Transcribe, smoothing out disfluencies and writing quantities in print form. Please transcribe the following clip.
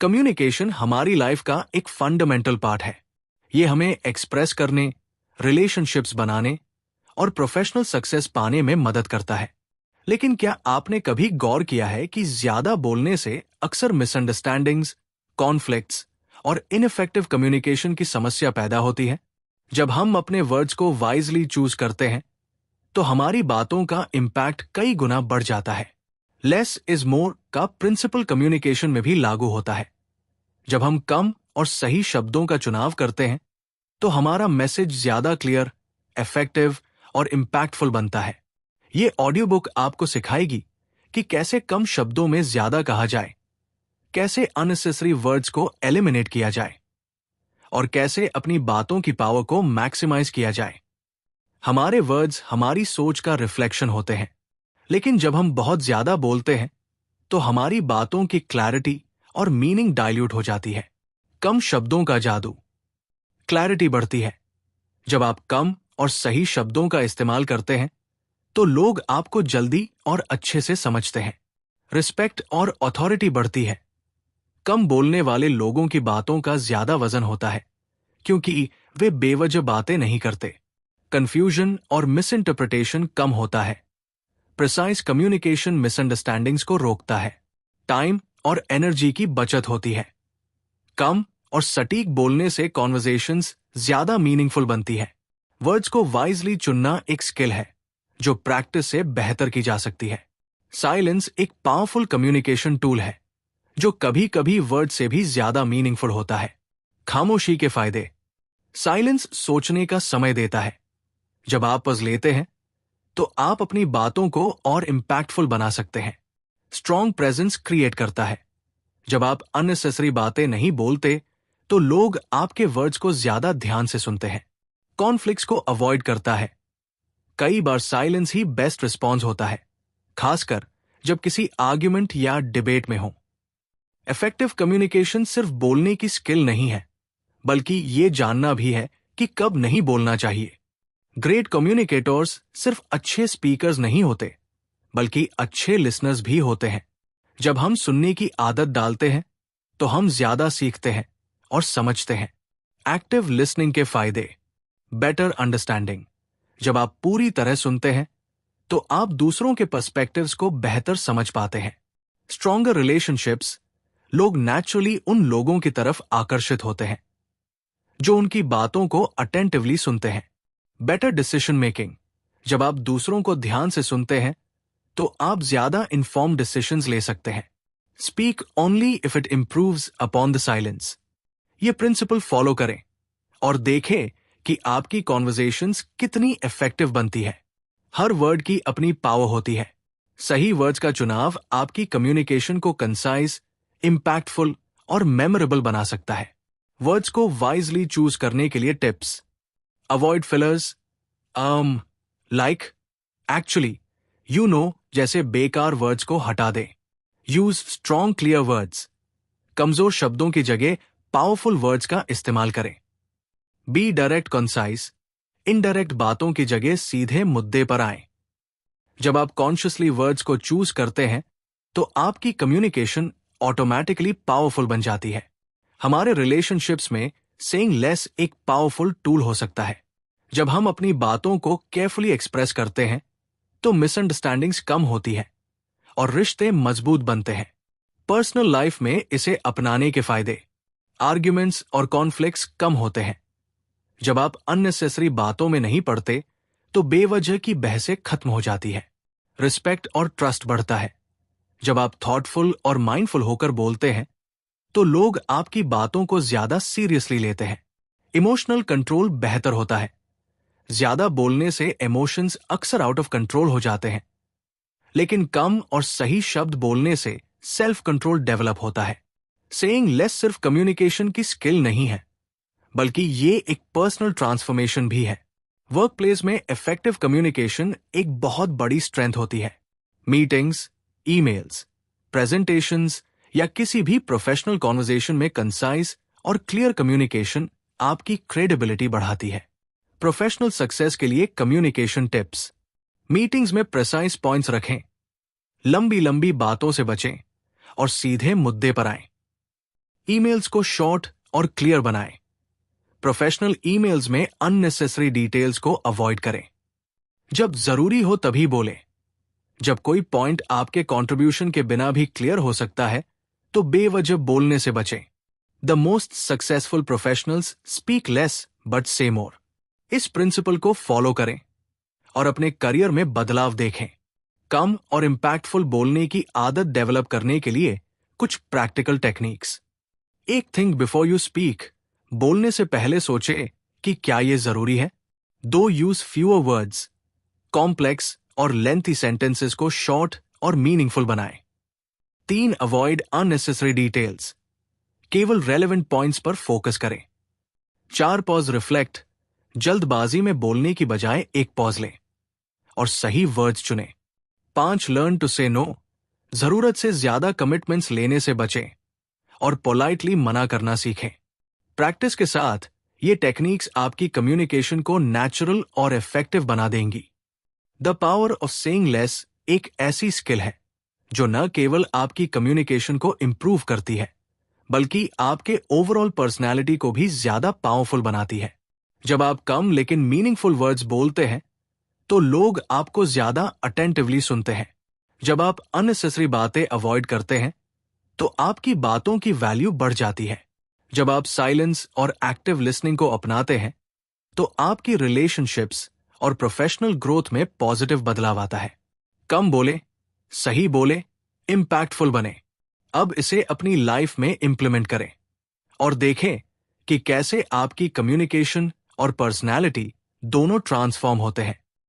Communication हमारी life का एक फंडामेंटल पार्ट है। ये हमें एक्सप्रेस करने, रिलेशनशिप्स बनाने और प्रोफेशनल सक्सेस पाने में मदद करता है। लेकिन क्या आपने कभी गौर किया है कि ज्यादा बोलने से अक्सर मिसअंडरस्टैंडिंग्स, कॉन्फ्लिक्ट्स और इनइफेक्टिव कम्युनिकेशन की समस्या पैदा होती है? जब हम अपने वर्ड्स को वाइजली चूज करते हैं तो हमारी बातों का इम्पैक्ट कई गुना बढ़ जाता है। लेस इज मोर का प्रिंसिपल कम्युनिकेशन में भी लागू होता है। जब हम कम और सही शब्दों का चुनाव करते हैं तो हमारा मैसेज ज्यादा क्लियर, इफेक्टिव और इम्पैक्टफुल बनता है। ये ऑडियो बुक आपको सिखाएगी कि कैसे कम शब्दों में ज्यादा कहा जाए, कैसे अननेसेसरी वर्ड्स को एलिमिनेट किया जाए और कैसे अपनी बातों की पावर को मैक्सिमाइज किया जाए। हमारे वर्ड्स हमारी सोच का रिफ्लेक्शन होते हैं, लेकिन जब हम बहुत ज्यादा बोलते हैं तो हमारी बातों की क्लैरिटी और मीनिंग डाइल्यूट हो जाती है। कम शब्दों का जादू। क्लैरिटी बढ़ती है। जब आप कम और सही शब्दों का इस्तेमाल करते हैं तो लोग आपको जल्दी और अच्छे से समझते हैं। रिस्पेक्ट और अथॉरिटी बढ़ती है। कम बोलने वाले लोगों की बातों का ज्यादा वजन होता है क्योंकि वे बेवजह बातें नहीं करते। कंफ्यूजन और मिसइंटरप्रिटेशन कम होता है। प्रिसाइज कम्युनिकेशन मिसअंडरस्टैंडिंग्स को रोकता है। टाइम और एनर्जी की बचत होती है। कम और सटीक बोलने से कॉन्वर्सेशंस ज्यादा मीनिंगफुल बनती है। वर्ड्स को वाइजली चुनना एक स्किल है जो प्रैक्टिस से बेहतर की जा सकती है। साइलेंस एक पावरफुल कम्युनिकेशन टूल है जो कभी कभी वर्ड से भी ज्यादा मीनिंगफुल होता है। खामोशी के फायदे। साइलेंस सोचने का समय देता है। जब आप पॉज लेते हैं तो आप अपनी बातों को और इम्पैक्टफुल बना सकते हैं। स्ट्रॉन्ग प्रेजेंस क्रिएट करता है। जब आप अननेसेसरी बातें नहीं बोलते तो लोग आपके वर्ड्स को ज्यादा ध्यान से सुनते हैं। कॉन्फ्लिक्ट्स को अवॉइड करता है। कई बार साइलेंस ही बेस्ट रिस्पॉन्स होता है, खासकर जब किसी आर्ग्यूमेंट या डिबेट में हो। इफेक्टिव कम्युनिकेशन सिर्फ बोलने की स्किल नहीं है, बल्कि ये जानना भी है कि कब नहीं बोलना चाहिए। ग्रेट कम्युनिकेटर्स सिर्फ अच्छे स्पीकर्स नहीं होते, बल्कि अच्छे लिसनर्स भी होते हैं। जब हम सुनने की आदत डालते हैं तो हम ज्यादा सीखते हैं और समझते हैं। एक्टिव लिसनिंग के फायदे। Better understanding. जब आप पूरी तरह सुनते हैं तो आप दूसरों के पर्सपेक्टिव्स को बेहतर समझ पाते हैं। Stronger relationships. लोग नेचुरली उन लोगों की तरफ आकर्षित होते हैं जो उनकी बातों को अटेंटिवली सुनते हैं। Better decision making. जब आप दूसरों को ध्यान से सुनते हैं तो आप ज्यादा इन्फॉर्म्ड डिसीजंस ले सकते हैं। Speak only if it improves upon the silence. ये प्रिंसिपल फॉलो करें और देखें कि आपकी कॉन्वर्सेशंस कितनी इफेक्टिव बनती है। हर वर्ड की अपनी पावर होती है। सही वर्ड्स का चुनाव आपकी कम्युनिकेशन को कंसाइज, इम्पैक्टफुल और मेमोरेबल बना सकता है। वर्ड्स को वाइजली चूज करने के लिए tips. Avoid fillers, like, actually, you know जैसे बेकार वर्ड्स को हटा दें। Use strong clear words. कमजोर शब्दों की जगह पावरफुल वर्ड्स का इस्तेमाल करें। B direct concise. इनडायरेक्ट बातों की जगह सीधे मुद्दे पर आएं। जब आप कॉन्शियसली वर्ड्स को चूज करते हैं तो आपकी कम्युनिकेशन ऑटोमेटिकली पावरफुल बन जाती है। हमारे रिलेशनशिप्स में सेइंग लेस एक पावरफुल टूल हो सकता है। जब हम अपनी बातों को केयरफुली एक्सप्रेस करते हैं तो मिसअंडरस्टैंडिंग्स कम होती है और रिश्ते मजबूत बनते हैं। पर्सनल लाइफ में इसे अपनाने के फायदे। आर्ग्यूमेंट्स और कॉन्फ्लिक्ट्स कम होते हैं। जब आप अननेसेसरी बातों में नहीं पड़ते तो बेवजह की बहसें खत्म हो जाती है। रिस्पेक्ट और ट्रस्ट बढ़ता है। जब आप थॉटफुल और माइंडफुल होकर बोलते हैं तो लोग आपकी बातों को ज्यादा सीरियसली लेते हैं। इमोशनल कंट्रोल बेहतर होता है। ज्यादा बोलने से इमोशंस अक्सर आउट ऑफ कंट्रोल हो जाते हैं, लेकिन कम और सही शब्द बोलने से सेल्फ कंट्रोल डेवलप होता है। सेइंग लेस सिर्फ कम्युनिकेशन की स्किल नहीं है, बल्कि ये एक पर्सनल ट्रांसफॉर्मेशन भी है। वर्क प्लेस में इफेक्टिव कम्युनिकेशन एक बहुत बड़ी स्ट्रेंथ होती है। मीटिंग्स, ईमेल्स, प्रेजेंटेशंस या किसी भी प्रोफेशनल कॉन्वर्सेशन में कंसाइज और क्लियर कम्युनिकेशन आपकी क्रेडिबिलिटी बढ़ाती है। प्रोफेशनल सक्सेस के लिए कम्युनिकेशन टिप्स। मीटिंग्स में प्रिसाइज पॉइंट्स रखें, लंबी लंबी बातों से बचें और सीधे मुद्दे पर आएं। ईमेल्स को शॉर्ट और क्लियर बनाएं। प्रोफेशनल ईमेल्स में अननेसेसरी डिटेल्स को अवॉइड करें। जब जरूरी हो तभी बोलें। जब कोई पॉइंट आपके कंट्रीब्यूशन के बिना भी क्लियर हो सकता है, तो बेवजह बोलने से बचें। The most successful professionals speak less but से मोर। इस प्रिंसिपल को फॉलो करें और अपने करियर में बदलाव देखें। कम और इम्पैक्टफुल बोलने की आदत डेवलप करने के लिए कुछ प्रैक्टिकल टेक्निक्स। एक थिंक बिफोर यू स्पीक। बोलने से पहले सोचें कि क्या यह जरूरी है। 2 यूज फ्यूअर वर्ड्स। कॉम्प्लेक्स और लेंथी सेंटेंसेस को शॉर्ट और मीनिंगफुल बनाएं। 3 अवॉइड अननेसेसरी डिटेल्स। केवल रेलेवेंट पॉइंट्स पर फोकस करें। 4 पॉज रिफ्लेक्ट। जल्दबाजी में बोलने की बजाय एक पॉज लें और सही वर्ड्स चुनें। 5 लर्न टू से नो। जरूरत से ज्यादा कमिटमेंट्स लेने से बचें और पोलाइटली मना करना सीखें। प्रैक्टिस के साथ ये टेक्निक्स आपकी कम्युनिकेशन को नेचुरल और इफेक्टिव बना देंगी। The power of saying less एक ऐसी स्किल है जो न केवल आपकी कम्युनिकेशन को इंप्रूव करती है, बल्कि आपके ओवरऑल पर्सनैलिटी को भी ज्यादा पावरफुल बनाती है। जब आप कम लेकिन मीनिंगफुल वर्ड्स बोलते हैं, तो लोग आपको ज्यादा अटेंटिवली सुनते हैं। जब आप अननेसेसरी बातें अवॉइड करते हैं, तो आपकी बातों की वैल्यू बढ़ जाती है। जब आप साइलेंस और एक्टिव लिसनिंग को अपनाते हैं, तो आपकी रिलेशनशिप्स और प्रोफेशनल ग्रोथ में पॉजिटिव बदलाव आता है। कम बोले, सही बोले, इंपैक्टफुल बने। अब इसे अपनी लाइफ में इंप्लीमेंट करें और देखें कि कैसे आपकी कम्युनिकेशन और पर्सनैलिटी दोनों ट्रांसफॉर्म होते हैं।